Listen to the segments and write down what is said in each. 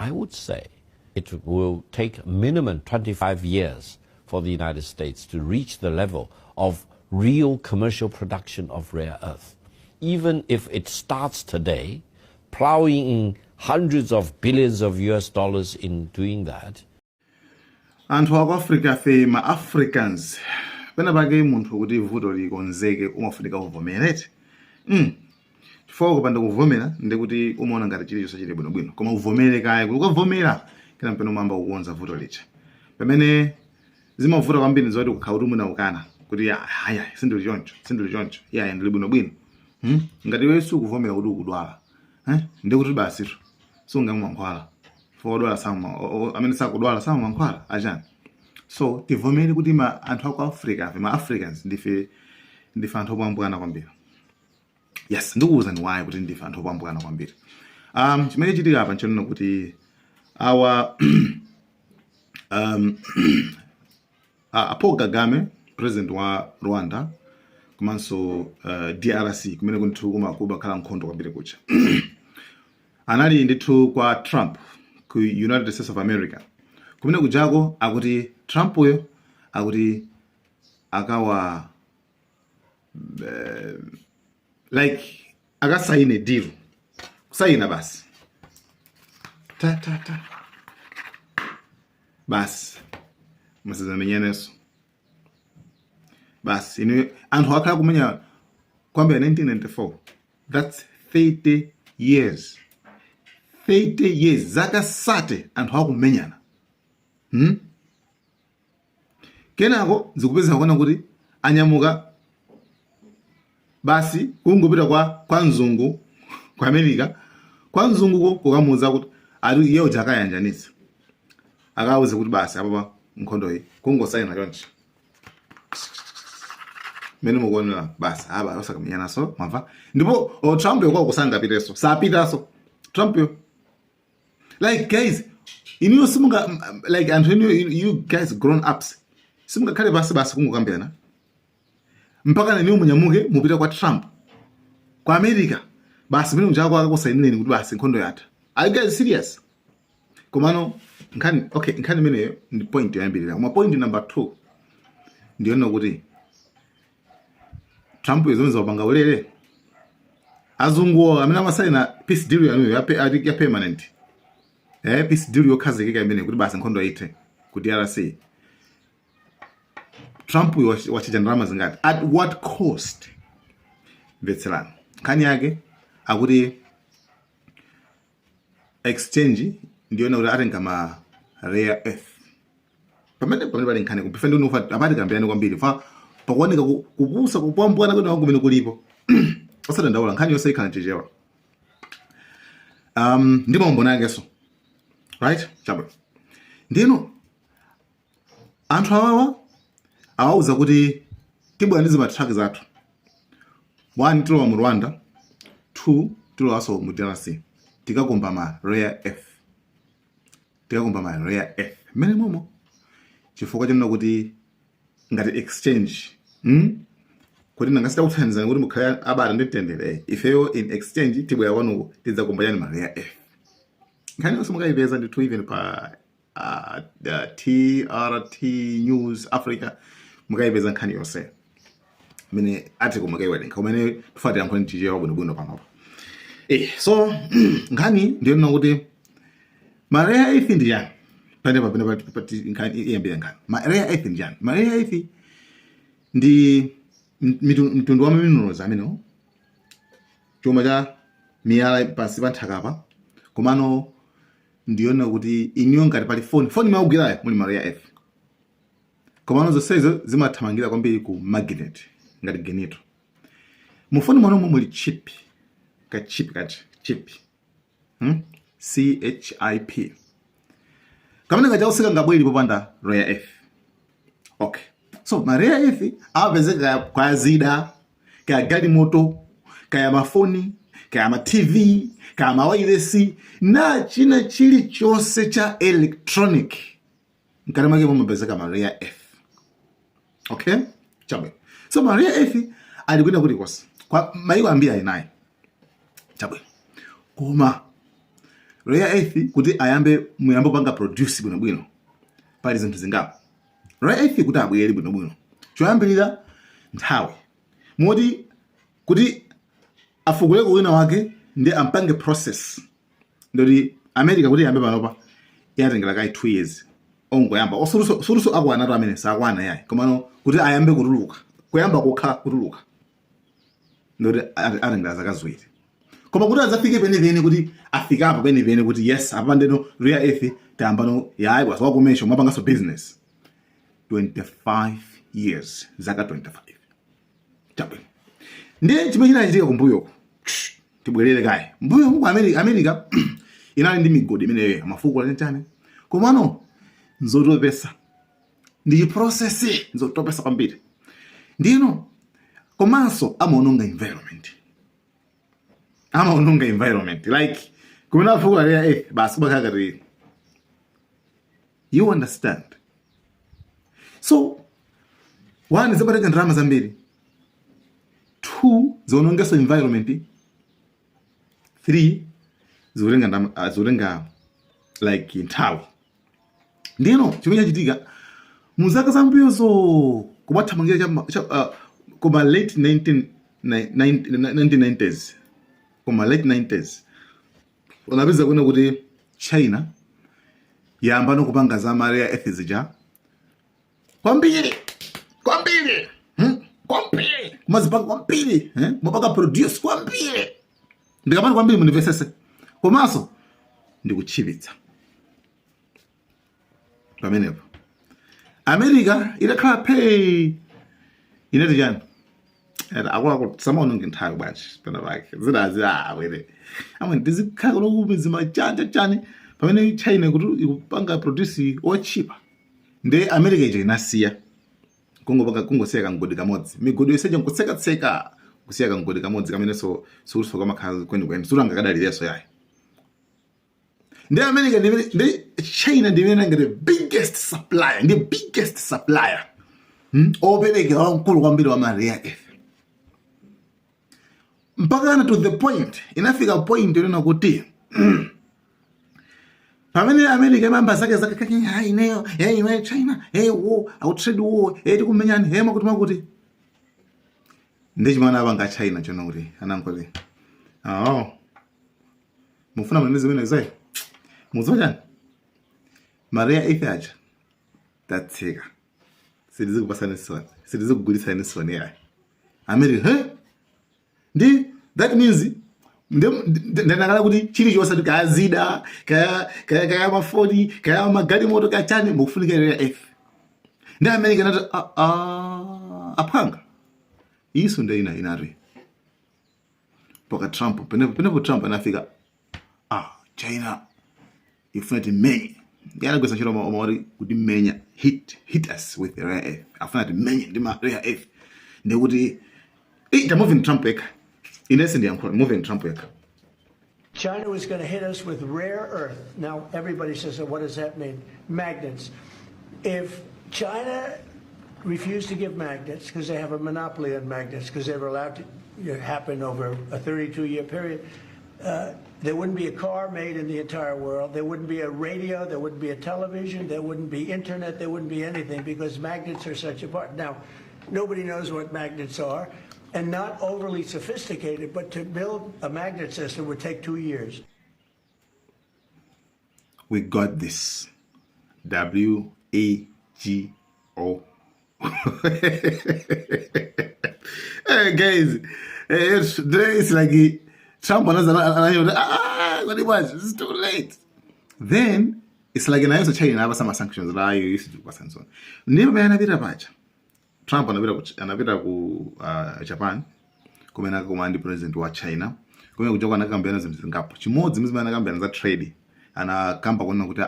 I would say it will take minimum 25 years for the United States to reach the level of real commercial production of rare earth. Even if it starts today, plowing in hundreds of billions of US dollars in doing that. Anthu aku Africa fe ma Africans pena pake munthu kuti vuto likonzeke umafunika uvomerete. Chifukwa kupanda kuvomera ndekuti umaona ngati chilichonse chili bwinobwino koma uvomere kaya kuti ukavomera kena mpeno mwamba ukukonza vuto licha. Pamene zimavuta kwambiri zoti kukhauti munaukana kuti haya sindili choncho yaya ndili bwinobwino. Ngati wewe sukuvomera kuti ukudwala ndekuti basi sungamwankhwala fodwala sama amene sakudwala sama mankhwala achani. So tivomere kuti anthu aku Africa ma Africans ndife anthu opambana kwambiri. Yes, ndikuwuza ni why kuti ndife anthu opambana kwambiri. Chimene chitika apa nchonena kuti our Paul Kagame, president wa Rwanda, komanso DRC kumene kunthu kumakhala nkhondo kwambiri kucha. Anali ndithu kwa Trump ku United States of America. Kumene kujako akuti Trump uyo akuti akawa like akasaine deal. Kusaina basi. Ta. Basi. Masizamenyeneso. Basi anthu akhala kumenya kwambia 1994. That's 30 years. 30 years zaka sate anthu akumenyana. Kenako zikupeza kuona kuti anyamuka basi kungopita kwa mzungu kwa America kwa mzunguko kukamuza kuti ali yeo jakayanjanisa akawuze kuti basi apapa nkhondo iyi kungosaina chonchi mene mukuonera basi aba osakamenyana so mwamva ndipo Trump yo kusanga piteso sapitaso Trump yo like guys inu simunga like Antonio you guys grown ups simunga khale basi kungokambirana mpaka nani munyamuke mupita kwa Trump kwa America basi mene unjako akakusainireni kuti basi nkhondo yatha. Are you guys serious? Komano nkhani mene ndi point yoyambirira. Koma point number 2 ndiona kuti Trump yezonza wapanga ulere azungu amene amasaina peace deal yanuyo ya permanent. Peace deal yokhazikika imene kuti basi nkhondo yithe ku DRC. Trump wachija ndalama zingati at what cost? Veteran nkhani yake akuti exchange ndiona kuti atenga ma rare earth pamene pali nkhani kupefenda unofa apati kambirani kwambiri fa pakuoneka kupusa kupambwana kuti kumene kulipo osati ndaula nkhani yonse ikhala chichewa. Ndipo mbona yakeso right chabo ndino anthu awauza kuti tibwera ndi zimatrack zathu 1 tilowa mu Rwanda 2 tilowaso mu DRC tikakomba ma rare earth mene momo chifukwa chonena kuti ngati exchange kuti nangasita kuthandizana kuti mukhale abata nditendere ifeyo in exchange tibwera kwanu tidzakomba yani ma rare earth. Nkhani yonse mukayipeza ndithu even pa TRT News Africa mukayipeza nkhani yonse mene article mukaiwerenga kumene tufatira nkhani chichewa bwinobwino panopa. So nkhani ndiona kuti ma rare earth ndi yani pande pati nkhani iyambira nkhani ma rare earth ndi yani. Ma rare earth ndi mtundu wa minerals amene chuma cha miyala pansi pa nthakapa komano ndiona kuti inyo ngati pali phone maugirayo muli ma rare earth komano zonsezo zimathamangira kwambiri ku magnet ngati genito. Mufoni mwano muli chip chip CHIP kamene kachausika ngabweri popanda rare earth. Okay, so ma rare earth apezeka kwa zida kaya galimoto kaya mafoni kaya ma TV kaya ma wireless na china chili chose cha electronic nkana make mumapezeka ma rare earth. Okay chabe so ma rare earth alikwenda kuti kwa maiko ambiri ali naye chabe koma rare earth kuti muyambe panga produce bwinobwino pali zinthu zingapo. Rare earth kuti abwere bwinobwino choyambirira nthawi moti kuti afukuleko wina wake ndi ampange process ndoti America kuti yambe panopa yatengera kai 2 years ongoyamba osuluso akwana to amene sakwana yayi komano kuti ayambe kutuluka kuyamba kokha kutuluka ndoti atengera zaka ziwiri koma kuti azafike penepene kuti afika apa penepene kuti yes apa ndeno rare earth tayambano yayi kwakumesha mwapangaso business 25 years zaka 25 tabwino ndiye chimene chinachitika kumbuyoko tibwerere kaye mbuyo ku America inali ndi migodi imeneyo mafuko alentane komano nzotopesa ndi process nzotopesa kwambiri ndino komanso amaononga environment like kumena mafuko ale basi kubakakati you understand. So one is about drama zambiri, 2 zonongeso environment, 3 zolenga like nthawi. Ndino chimene chachitika muzaka zambuyozo kumathamangira kuma late 1990s kuma late 90s unapeza kuna kuti China yamba nokupanga za rare earth zija kwambiri kumazipanga kwambiri mapaka produce kwambiri ndikamani kwambiri munivesese komanso ndikuchivitsa pamenepo America idakhala pay inati chani akula samaononge nthawi bwanji pena pake zidazi were amene tizikhala kunokume zimachanja chani pamene China kuti ikupanga produce ochipa ndi America ije inasiya kungoseka ngodi kamodzi migodi yoseja nkutseka kusiyaka ngodi kamodzi kamene so kwa makhazi kweni suranga kadalireso yayi ndi America ndi China ndimene ngati biggest supplier opereka wankulu kwambiri wa rare earth mpaka to the point inafika point yona kuti pamene America imamba zake kakenya ineyo imene China war trade war tikumenyani makuti ndi chimana abanga China chona kuti anankoti mufuna mwenezi wena zai muzoja Maria Earth tatsika sidizikugulisa nisoni yayi America ndi that means ndanakala kuti chili chosati kazida kaya mafoni kaya magari moto kachani mukufunika rare earth ndi America nati apanga isu ndio inari poka Trump penepo Trump anafika China ifuna timenya yana gwesa chiro maori kuti menya hit us with the rare earth afuna timenya ndi ma rare earth ndi kuti moving Trump eka in essence I'm moving Trump eka China was going to hit us with rare earth. Now everybody says, what does that mean? Magnets. If China refused to give magnets because they have a monopoly on magnets because they were allowed to happen over a 32-year period, there wouldn't be a car made in the entire world. There wouldn't be a radio. There wouldn't be a television. There wouldn't be internet. There wouldn't be anything because magnets are such a part. Now, nobody knows what magnets are and not overly sophisticated, but to build a magnet system would take 2 years. We got this. WAGO. Hey guys, it's like Trump it's too late. Then it's like in also China have some sanctions that I used to do and so on. Never been a bit Trump anapita ku Japan kumena kumandi president wa China kumena kujoka na kambena zimzingapo chimodzi mizimana kambena za trade ana kamba kuona kuti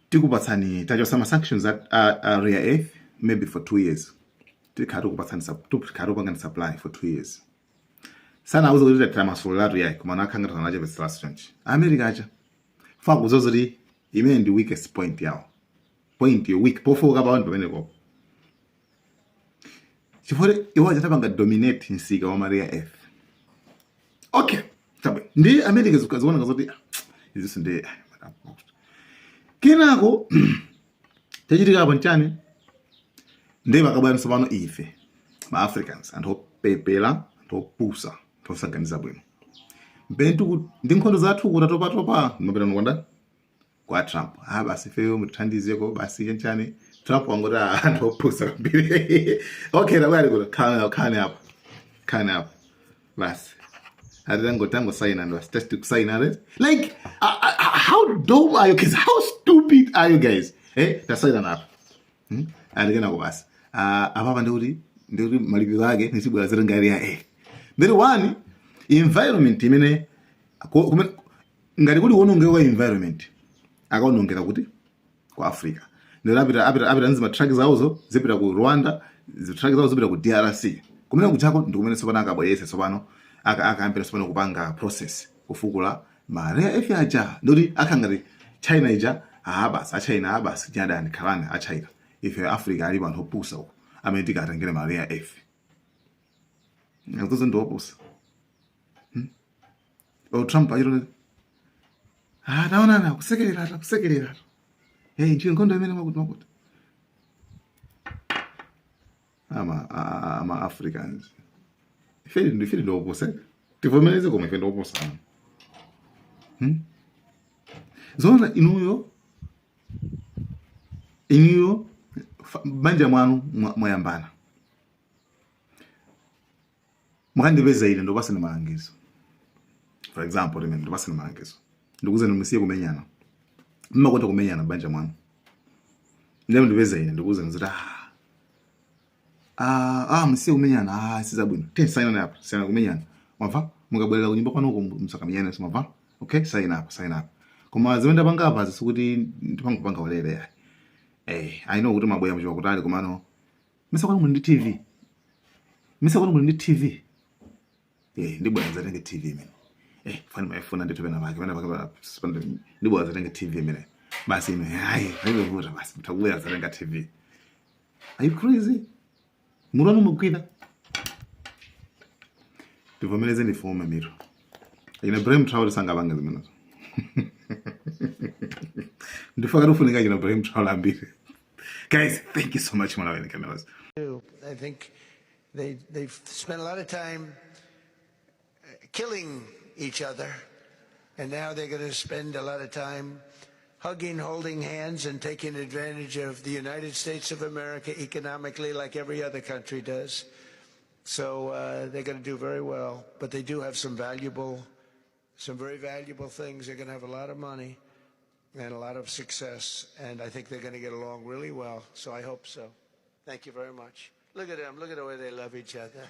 tikupatsani tacho some sanctions that rare earth maybe for 2 years tikharu kupatsani supply for 2 years sana auzo kuti tamasolatu yake kumana khangata naje best change America acha fa kuzozuri imene ndi weakest point yawo point yo weak pofoka abantu pamene ko chifore iwo acha tabanga dominate insika wa rare earth okay tabe ndi America zikaziona ngazoti izinso ndi kenako chachitika apa nchani ndi pakabwanso pano ife ma Africans anthu opepera anthu opusa anthu osaganiza bwino mpentu ndi nkhondo zathu kutatopatopa mapita nokonda kwa Trump basi feyo muthandizeko basi nchani Trump wangoti anthu opusa kwambiri okay labwali kuti khane apa basi tango sign and was tested to sign it. Like, how dumb are you guys? How stupid are you guys? That's sign up. And again, I was. Apa nduri malipiro yake nisibwa zirangaria Then one environment imene ngati kuti wonongewa environment akaonongera kuti ku Africa. Ndio apita nzima track zawozo zipita ku Rwanda, track zawo zipita ku DRC. Kumene kuchako ndikumene sopana akabweyese sopano akampera sopano kupanga process kufukula mare efi aja ndoti akangati China ija basi China basi jada ndi khalani a China ife Africa ali panthu opusa uko amene tikatengere mare ya efi ngazozo ndi opusa Trump ayiro naona kusekerera ndiyo nkhondo imene makuti ama Africans ife ndi opusa tivomereze koma ife ndi opusa zona inuyo banja mwanu mwayambana mwandipeza ine ndopasani malangizo for example ine ndopasani malangizo ndikuzeni musiye kumenyana mmakonda kumenyana banja mwanu ndiyambe ndipeza ine ndikuzeni kuti musiye kumenyana sizabwino sign up sign kumenyana mwamva mukabwerera kunyumba kwanu msakamenyana mwamva okay sign up koma zimene panga apa zikuti ndipanga walere I know kuti mabweya mchiwa kutali komano misakwana muli ndi TV ndibwera zatenge TV imene fani maifuna nditopena pake ndibwera zatenge TV imene basi ino aivuta basi mtakubwera zatenga TV. Are you crazy? Murano mukwida tivomereze ndifume miro ina Brahim Traore sanga banga zimenazo ndifaka rufunika ina Brahim Traore ambiri. Guys, thank you so much mwana wene cameras. I think they've spent a lot of time killing each other, and now they're going to spend a lot of time hugging, holding hands, and taking advantage of the United States of America economically like every other country does. So they're going to do very well, but they do have some very valuable things. They're going to have a lot of money and a lot of success, and I think they're going to get along really well, so I hope so. Thank you very much. Look at them. Look at the way they love each other.